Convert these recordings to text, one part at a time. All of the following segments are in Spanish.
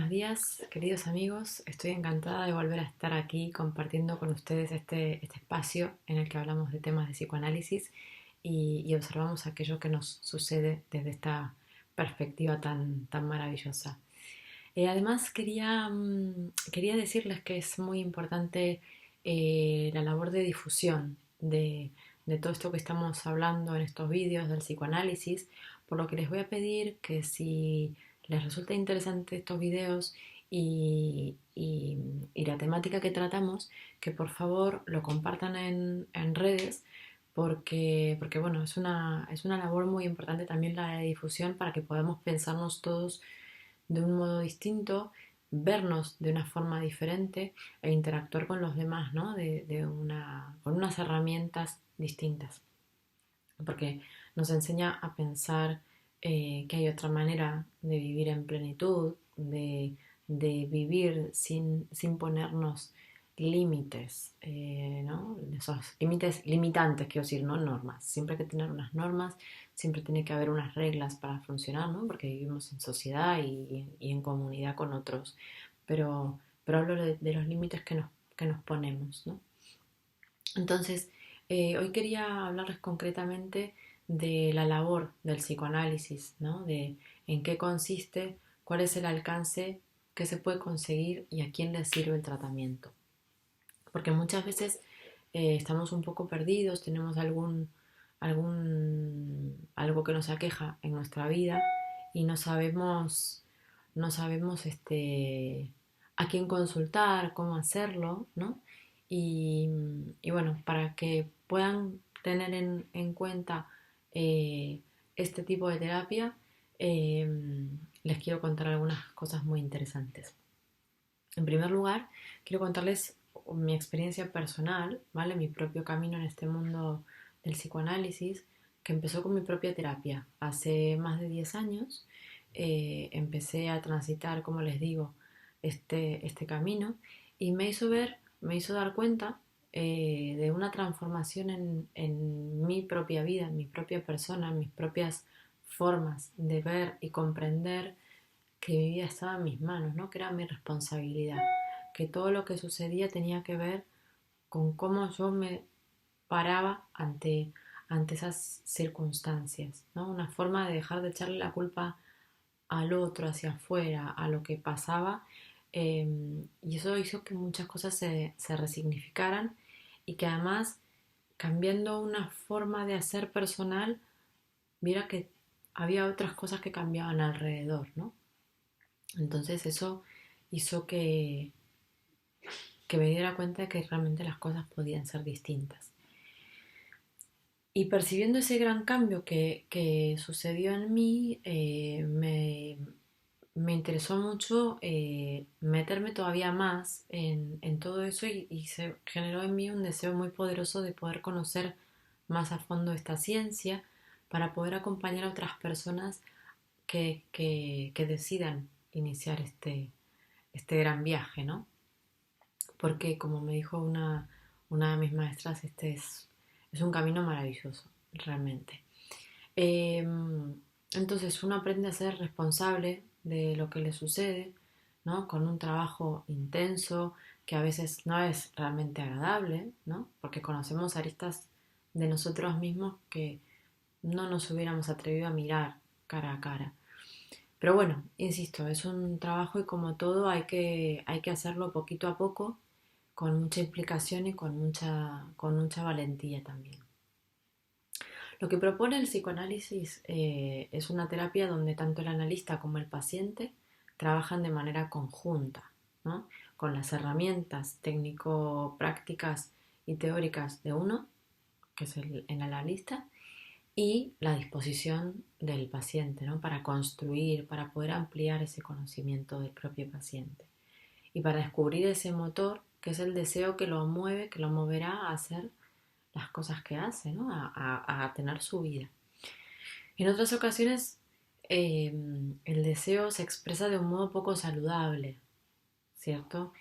buenos días, queridos amigos. Estoy encantada de volver a estar aquí compartiendo con ustedes este espacio en el que hablamos de temas de psicoanálisis y observamos aquello que nos sucede desde esta perspectiva tan maravillosa. Además, quería decirles que es muy importante la labor de difusión de todo esto que estamos hablando en estos vídeos del psicoanálisis, por lo que les voy a pedir que si les resulta interesante estos videos y la temática que tratamos, que por favor lo compartan en redes, porque bueno, es una labor muy importante también la de difusión para que podamos pensarnos todos de un modo distinto, vernos de una forma diferente e interactuar con los demás, ¿no? Con unas herramientas distintas. Porque nos enseña a pensar que hay otra manera de vivir en plenitud, de vivir sin ponernos límites, ¿no? Esos límites limitantes, quiero decir, no normas. Siempre hay que tener unas normas, siempre tiene que haber unas reglas para funcionar, ¿no? Porque vivimos en sociedad y en comunidad con otros. Pero hablo de los límites que nos ponemos, ¿no? Entonces, hoy quería hablarles concretamente de la labor del psicoanálisis, ¿no? De en qué consiste, cuál es el alcance, qué se puede conseguir y a quién le sirve el tratamiento. Porque muchas veces estamos un poco perdidos, tenemos algo que nos aqueja en nuestra vida y no sabemos a quién consultar, cómo hacerlo, ¿no? Y, y bueno, para que puedan tener en cuenta eh, este tipo de terapia, les quiero contar algunas cosas muy interesantes. En primer lugar, quiero contarles mi experiencia personal, ¿vale? Mi propio camino en este mundo del psicoanálisis, que empezó con mi propia terapia. Hace más de 10 años empecé a transitar, como les digo, este camino y me hizo dar cuenta de una transformación en mi propia vida, en mi propia persona, en mis propias formas de ver y comprender que mi vida estaba en mis manos, ¿no? Que era mi responsabilidad, que todo lo que sucedía tenía que ver con cómo yo me paraba ante esas circunstancias, ¿no? Una forma de dejar de echarle la culpa al otro, hacia afuera, a lo que pasaba, y eso hizo que muchas cosas se resignificaran y que además, cambiando una forma de hacer personal, viera que había otras cosas que cambiaban alrededor, ¿no? Entonces eso hizo que me diera cuenta de que realmente las cosas podían ser distintas. Y percibiendo ese gran cambio que sucedió en mí, me interesó mucho meterme todavía más en todo eso y se generó en mí un deseo muy poderoso de poder conocer más a fondo esta ciencia para poder acompañar a otras personas que decidan iniciar este gran viaje, ¿no? Porque como me dijo una de mis maestras, es un camino maravilloso, realmente. Eh, entonces uno aprende a ser responsable de lo que le sucede, ¿no? Con un trabajo intenso que a veces no es realmente agradable, ¿no? Porque conocemos aristas de nosotros mismos que no nos hubiéramos atrevido a mirar cara a cara. Pero bueno, insisto, es un trabajo y como todo hay que hacerlo poquito a poco, con mucha implicación y con mucha valentía también. Lo que propone el psicoanálisis es una terapia donde tanto el analista como el paciente trabajan de manera conjunta, ¿no? Con las herramientas técnico-prácticas y teóricas de uno, que es el analista, y la disposición del paciente, ¿no? Para construir, para poder ampliar ese conocimiento del propio paciente y para descubrir ese motor que es el deseo que lo mueve, que lo moverá a hacer las cosas que hace, ¿no? A tener su vida. En otras ocasiones el deseo se expresa de un modo poco saludable, ¿cierto?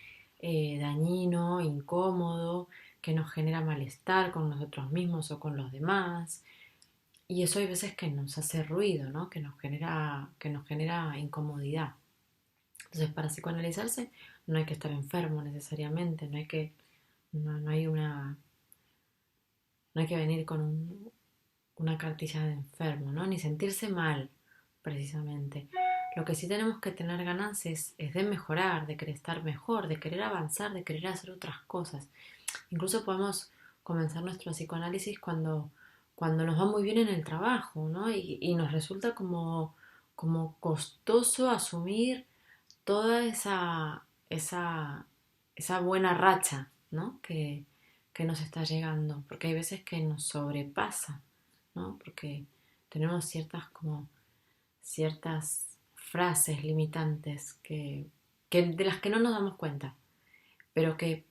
Dañino, incómodo, que nos genera malestar con nosotros mismos o con los demás. Y eso hay veces que nos hace ruido, ¿no? Que nos genera incomodidad. Entonces, para psicoanalizarse no hay que estar enfermo necesariamente, no hay no hay que venir con una cartilla de enfermo, ¿no? Ni sentirse mal, precisamente. Lo que sí tenemos que tener ganas es de mejorar, de querer estar mejor, de querer avanzar, de querer hacer otras cosas. Incluso podemos comenzar nuestro psicoanálisis cuando nos va muy bien en el trabajo, ¿no? Y nos resulta como costoso asumir toda esa buena racha, ¿no? Que nos está llegando, porque hay veces que nos sobrepasa, ¿no? Porque tenemos ciertas frases limitantes que de las que no nos damos cuenta, pero que,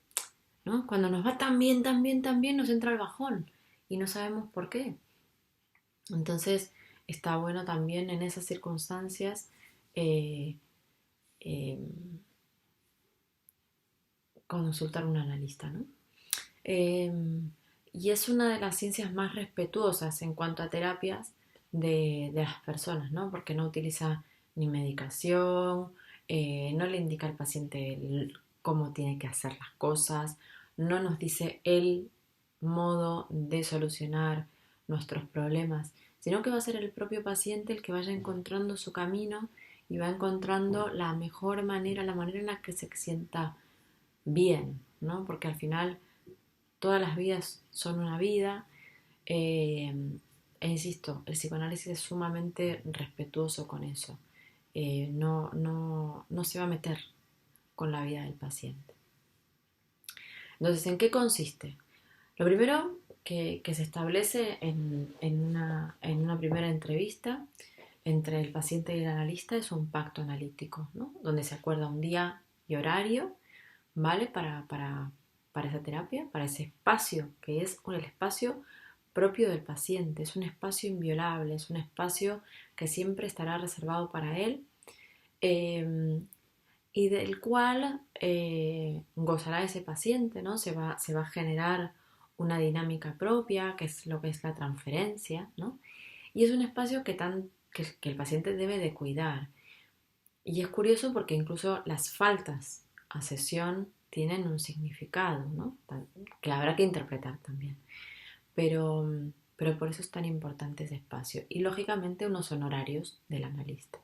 ¿no? Cuando nos va tan bien, tan bien, tan bien, nos entra el bajón y no sabemos por qué. Entonces, está bueno también en esas circunstancias eh, eh, consultar un analista, ¿no? Eh, y es una de las ciencias más respetuosas en cuanto a terapias de las personas, ¿no? Porque no utiliza ni medicación, no le indica al paciente cómo tiene que hacer las cosas, no nos dice el modo de solucionar nuestros problemas, sino que va a ser el propio paciente el que vaya encontrando su camino y va encontrando la mejor manera, la manera en la que se sienta bien, ¿no? Porque al final todas las vidas son una vida. eh, e insisto, el psicoanálisis es sumamente respetuoso con eso. No se va a meter con la vida del paciente. Entonces, ¿en qué consiste? Lo primero que se establece en una primera entrevista entre el paciente y el analista es un pacto analítico, ¿no? Donde se acuerda un día y horario, ¿vale? Para esa terapia, para ese espacio, que es el espacio propio del paciente, es un espacio inviolable, es un espacio que siempre estará reservado para él, eh, y del cual gozará ese paciente, ¿no? Se va a generar una dinámica propia, que es lo que es la transferencia, ¿no? Y es un espacio que el paciente debe de cuidar. Y es curioso porque incluso las faltas a sesión tienen un significado, ¿no? Que habrá que interpretar también. Pero, pero por eso es tan importante ese espacio. Y lógicamente unos honorarios del analista.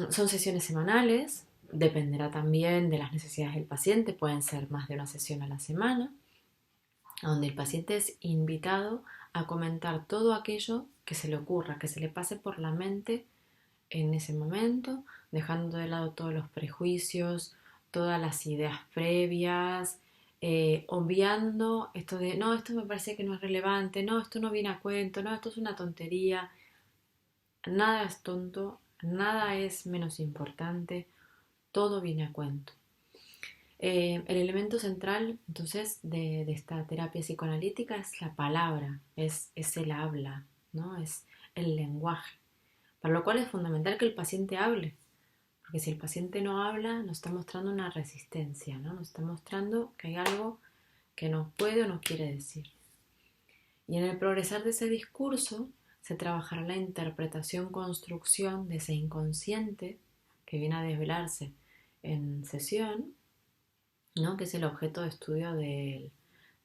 Son sesiones semanales, dependerá también de las necesidades del paciente, pueden ser más de una sesión a la semana, donde el paciente es invitado a comentar todo aquello que se le ocurra, que se le pase por la mente en ese momento, dejando de lado todos los prejuicios, todas las ideas previas, obviando esto de, no, esto me parece que no es relevante, no, esto no viene a cuento, no, esto es una tontería. Nada es tonto, nada es menos importante, todo viene a cuento. El elemento central, entonces, de esta terapia psicoanalítica es la palabra, es el habla, ¿no? Es el lenguaje. Para lo cual es fundamental que el paciente hable, porque si el paciente no habla, nos está mostrando una resistencia, ¿no? Nos está mostrando que hay algo que no puede o no quiere decir. Y en el progresar de ese discurso se trabajará la interpretación, construcción de ese inconsciente que viene a desvelarse en sesión, ¿no? Que es el objeto de estudio del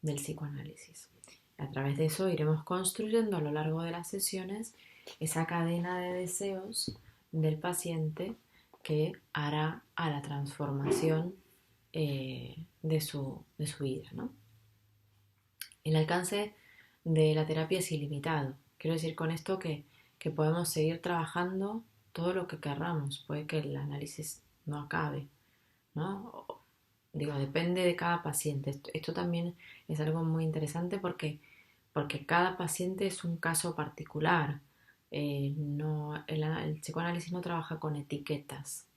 psicoanálisis. A través de eso iremos construyendo a lo largo de las sesiones esa cadena de deseos del paciente que hará a la transformación de su vida, ¿no? El alcance de la terapia es ilimitado. Quiero decir con esto que podemos seguir trabajando todo lo que querramos. Puede que el análisis no acabe, ¿no? Digo, depende de cada paciente. Esto también es algo muy interesante porque cada paciente es un caso particular. No, el psicoanálisis no trabaja con etiquetas,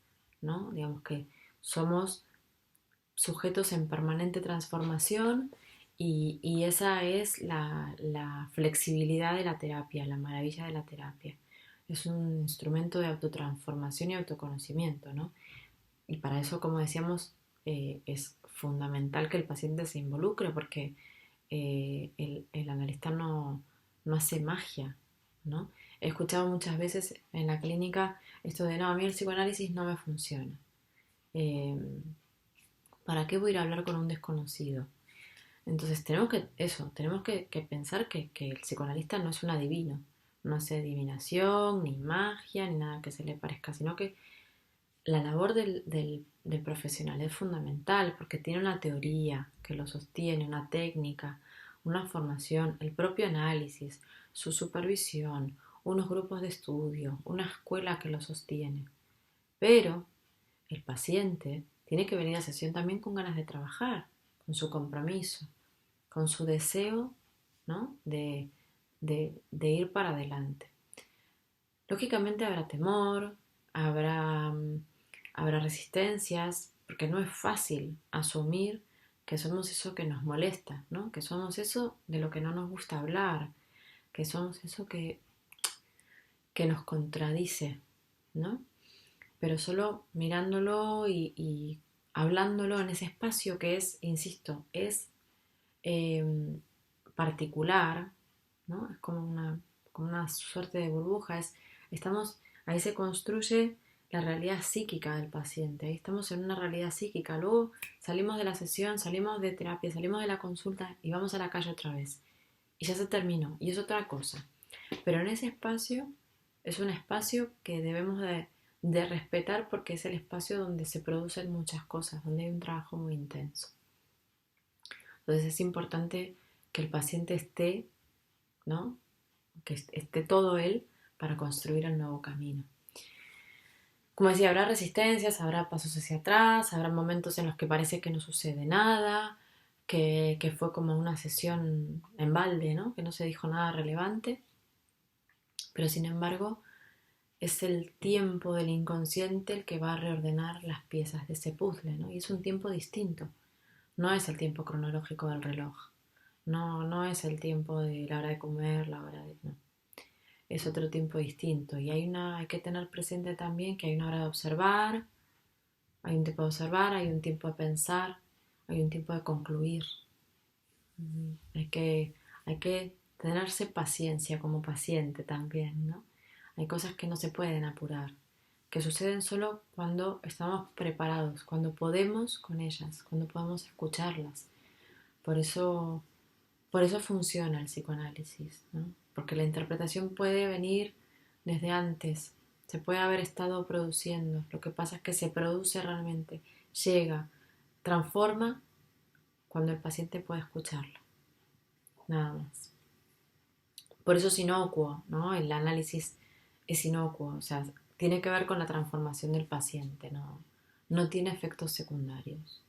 ¿no? Digamos que somos sujetos en permanente transformación y esa es la flexibilidad de la terapia, la maravilla de la terapia. Es un instrumento de autotransformación y autoconocimiento, ¿no? Y para eso, como decíamos, es fundamental que el paciente se involucre porque el analista no hace magia, ¿no? He escuchado muchas veces en la clínica esto de, no, a mí el psicoanálisis no me funciona. Eh, ¿Para qué voy a ir a hablar con un desconocido? Entonces tenemos que pensar que el psicoanalista no es un adivino, no hace adivinación, ni magia, ni nada que se le parezca, sino que la labor del profesional es fundamental porque tiene una teoría que lo sostiene, una técnica, una formación, el propio análisis, su supervisión, unos grupos de estudio, una escuela que lo sostiene. Pero el paciente tiene que venir a sesión también con ganas de trabajar, con su compromiso, con su deseo, ¿no? de ir para adelante. Lógicamente habrá temor, habrá resistencias, porque no es fácil asumir que somos eso que nos molesta, ¿no? Que somos eso de lo que no nos gusta hablar, que somos eso que nos contradice, ¿no? Pero solo mirándolo y hablándolo en ese espacio que es, insisto, es eh, particular, ¿no? Es como una suerte de burbuja, ahí se construye la realidad psíquica del paciente, ahí estamos en una realidad psíquica, luego salimos de la sesión, salimos de terapia, salimos de la consulta y vamos a la calle otra vez. Y ya se terminó, y es otra cosa. Pero en ese espacio es un espacio que debemos de respetar porque es el espacio donde se producen muchas cosas, donde hay un trabajo muy intenso. Entonces es importante que el paciente esté, ¿no? Que esté todo él para construir el nuevo camino. Como decía, habrá resistencias, habrá pasos hacia atrás, habrá momentos en los que parece que no sucede nada, que fue como una sesión en balde, ¿no? Que no se dijo nada relevante, pero sin embargo es el tiempo del inconsciente el que va a reordenar las piezas de ese puzzle, ¿no? Y es un tiempo distinto, no es el tiempo cronológico del reloj, no es el tiempo de la hora de comer, la hora de... No. Es otro tiempo distinto y hay que tener presente también que hay una hora de observar, hay un tiempo de observar, hay un tiempo de pensar, hay un tiempo de concluir. Hay que, hay que tenerse paciencia como paciente también, ¿no? Hay cosas que no se pueden apurar, que suceden solo cuando estamos preparados, cuando podemos con ellas, cuando podemos escucharlas. Por eso, por eso funciona el psicoanálisis, ¿no? Porque la interpretación puede venir desde antes, se puede haber estado produciendo, lo que pasa es que se produce realmente, llega, transforma cuando el paciente puede escucharlo, nada más. Por eso es inocuo, ¿no? El análisis es inocuo, o sea, tiene que ver con la transformación del paciente, no tiene efectos secundarios.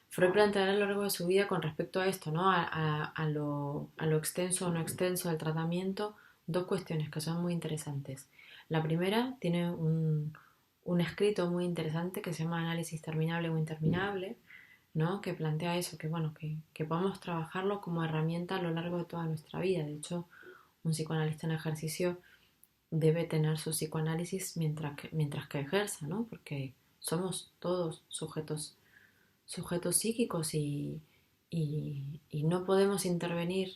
Freud planteará a lo largo de su vida con respecto a esto, ¿no? A lo extenso o no extenso del tratamiento, dos cuestiones que son muy interesantes. La primera tiene un escrito muy interesante que se llama Análisis terminable o interminable, ¿no? Que plantea eso, que bueno, que podamos trabajarlo como herramienta a lo largo de toda nuestra vida. De hecho, un psicoanalista en ejercicio debe tener su psicoanálisis mientras que ejerza, ¿no? Porque somos todos sujetos psíquicos y no podemos intervenir,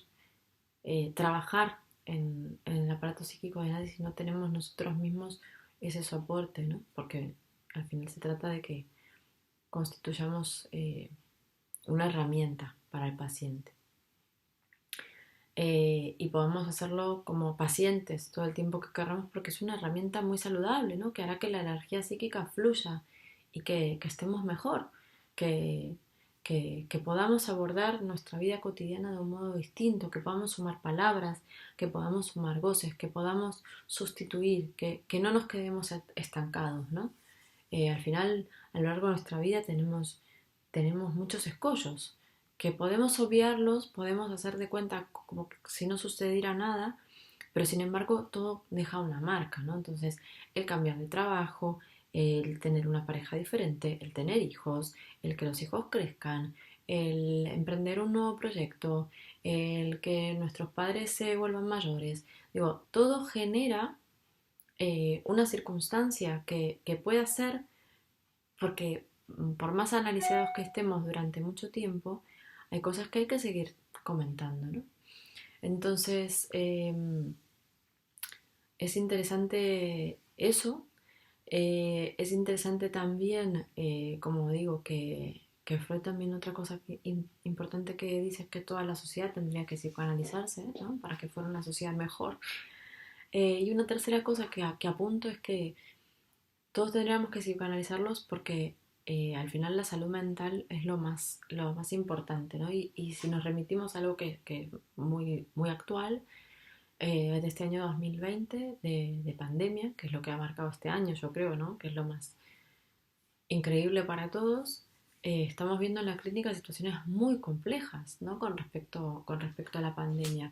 trabajar en el aparato psíquico de nadie si no tenemos nosotros mismos ese soporte, ¿no? Porque al final se trata de que constituyamos una herramienta para el paciente. Y podamos hacerlo como pacientes todo el tiempo que queramos porque es una herramienta muy saludable, ¿no? Que hará que la energía psíquica fluya y que estemos mejor, que, que podamos abordar nuestra vida cotidiana de un modo distinto, que podamos sumar palabras, que podamos sumar voces, que podamos sustituir, que no nos quedemos estancados, ¿no? Al final, a lo largo de nuestra vida tenemos muchos escollos que podemos obviarlos, podemos hacer de cuenta como que si no sucediera nada, pero sin embargo todo deja una marca, ¿no? Entonces, el cambiar de trabajo, el tener una pareja diferente, el tener hijos, el que los hijos crezcan, el emprender un nuevo proyecto, el que nuestros padres se vuelvan mayores, digo, todo genera una circunstancia que puede ser porque por más analizados que estemos durante mucho tiempo, hay cosas que hay que seguir comentando, ¿no? Entonces, es interesante eso. Es interesante también, como digo, que Freud también otra cosa importante que dice es que toda la sociedad tendría que psicoanalizarse, ¿no? Para que fuera una sociedad mejor. Y una tercera cosa que apunto es que todos tendríamos que psicoanalizarlos porque al final la salud mental es lo más importante, ¿no? Y si nos remitimos a algo que es muy, muy actual, de este año 2020, de pandemia, que es lo que ha marcado este año, yo creo, ¿no? Que es lo más increíble para todos, estamos viendo en la clínica situaciones muy complejas, ¿no? Con respecto a la pandemia.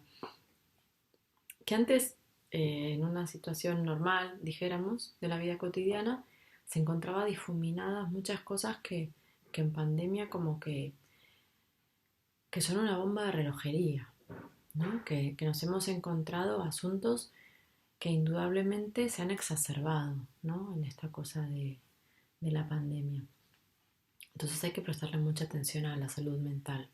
Que antes, en una situación normal, dijéramos, de la vida cotidiana, se encontraba difuminadas muchas cosas que en pandemia como que son una bomba de relojería, ¿no? Que nos hemos encontrado asuntos que indudablemente se han exacerbado, ¿no? En esta cosa de la pandemia. Entonces hay que prestarle mucha atención a la salud mental.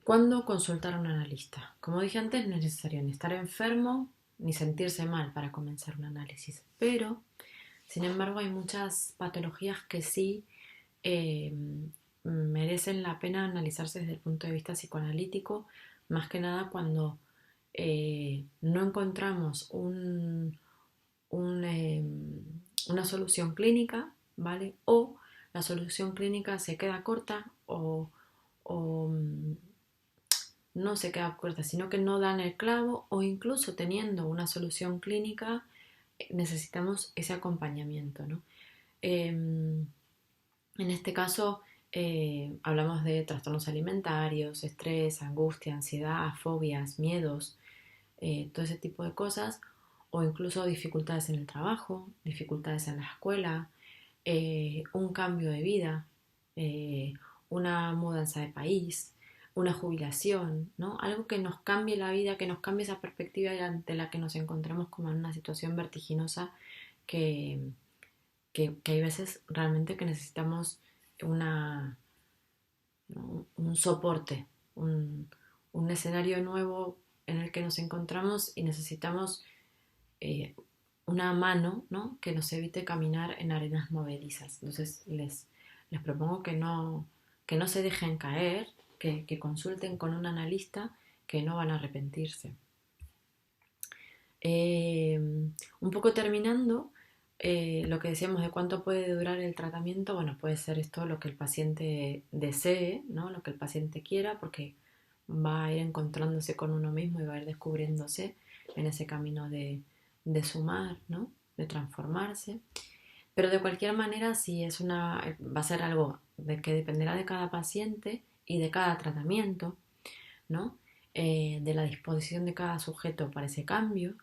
¿Cuándo consultar a un analista? Como dije antes, no es necesario ni estar enfermo ni sentirse mal para comenzar un análisis, pero sin embargo hay muchas patologías que sí eh, merecen la pena analizarse desde el punto de vista psicoanalítico, más que nada cuando no encontramos un, una solución clínica, ¿vale? O la solución clínica se queda corta o no se queda corta, sino que no dan el clavo o incluso teniendo una solución clínica necesitamos ese acompañamiento, ¿no? En este caso hablamos de trastornos alimentarios, estrés, angustia, ansiedad, fobias, miedos, todo ese tipo de cosas, o incluso dificultades en el trabajo, dificultades en la escuela, un cambio de vida, eh, una mudanza de país, una jubilación, ¿no? Algo que nos cambie la vida, que nos cambie esa perspectiva ante la que nos encontramos como en una situación vertiginosa que, que hay veces realmente que necesitamos una, ¿no? Un soporte, un escenario nuevo en el que nos encontramos y necesitamos eh, una mano, ¿no? Que nos evite caminar en arenas movedizas. Entonces les propongo que no se dejen caer, que consulten con un analista, que no van a arrepentirse. Eh, un poco terminando, lo que decíamos de cuánto puede durar el tratamiento, bueno, puede ser esto lo que el paciente desee, ¿no? Lo que el paciente quiera, porque va a ir encontrándose con uno mismo y va a ir descubriéndose en ese camino de sumar, ¿no? De transformarse. Pero de cualquier manera, si es va a ser algo de que dependerá de cada paciente y de cada tratamiento, ¿no? De la disposición de cada sujeto para ese cambio.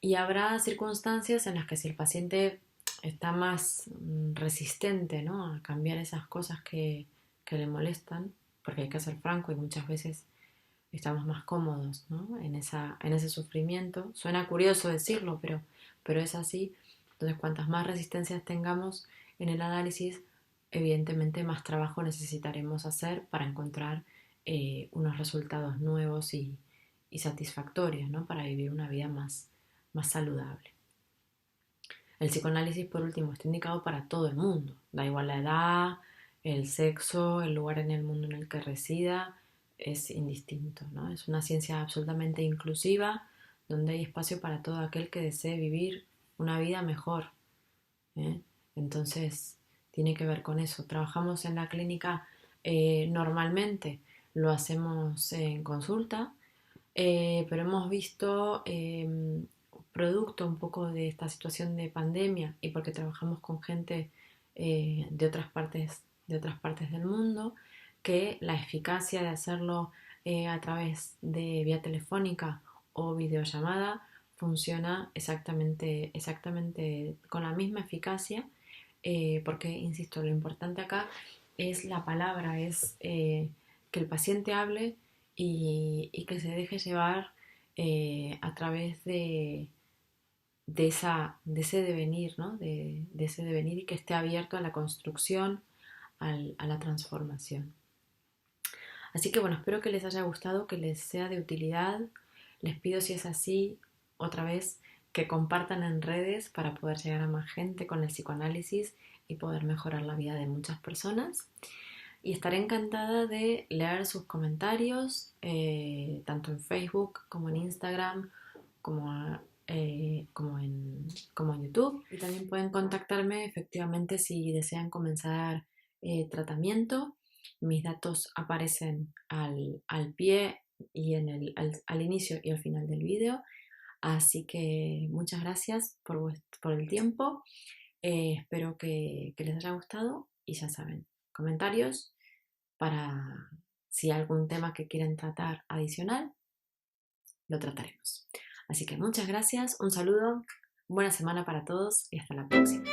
Y habrá circunstancias en las que si el paciente está más resistente, ¿no? A cambiar esas cosas que le molestan, porque hay que ser franco y muchas veces estamos más cómodos, ¿no? En ese sufrimiento. Suena curioso decirlo, pero es así. Entonces, cuantas más resistencias tengamos en el análisis, evidentemente más trabajo necesitaremos hacer para encontrar unos resultados nuevos y satisfactorios, ¿no? Para vivir una vida más saludable. El psicoanálisis, por último, está indicado para todo el mundo. Da igual la edad, el sexo, el lugar en el mundo en el que resida, es indistinto, ¿no? Es una ciencia absolutamente inclusiva donde hay espacio para todo aquel que desee vivir una vida mejor, ¿eh? Entonces, tiene que ver con eso. Trabajamos en la clínica normalmente, lo hacemos en consulta, pero hemos visto, producto un poco de esta situación de pandemia y porque trabajamos con gente de otras partes del mundo, que la eficacia de hacerlo a través de vía telefónica o videollamada funciona exactamente con la misma eficacia, porque, insisto, lo importante acá es la palabra, es que el paciente hable y que se deje llevar a través de ese devenir, ¿no? De ese devenir y que esté abierto a la construcción, a la transformación. Así que bueno, espero que les haya gustado, que les sea de utilidad. Les pido si es así, otra vez que compartan en redes para poder llegar a más gente con el psicoanálisis y poder mejorar la vida de muchas personas. Y estaré encantada de leer sus comentarios, tanto en Facebook como en Instagram, como, como en YouTube. Y también pueden contactarme efectivamente si desean comenzar tratamiento. Mis datos aparecen al pie y al inicio y al final del vídeo. Así que muchas gracias por el tiempo. Espero que les haya gustado y ya saben, comentarios para si hay algún tema que quieren tratar adicional, lo trataremos. Así que muchas gracias, un saludo, buena semana para todos y hasta la próxima.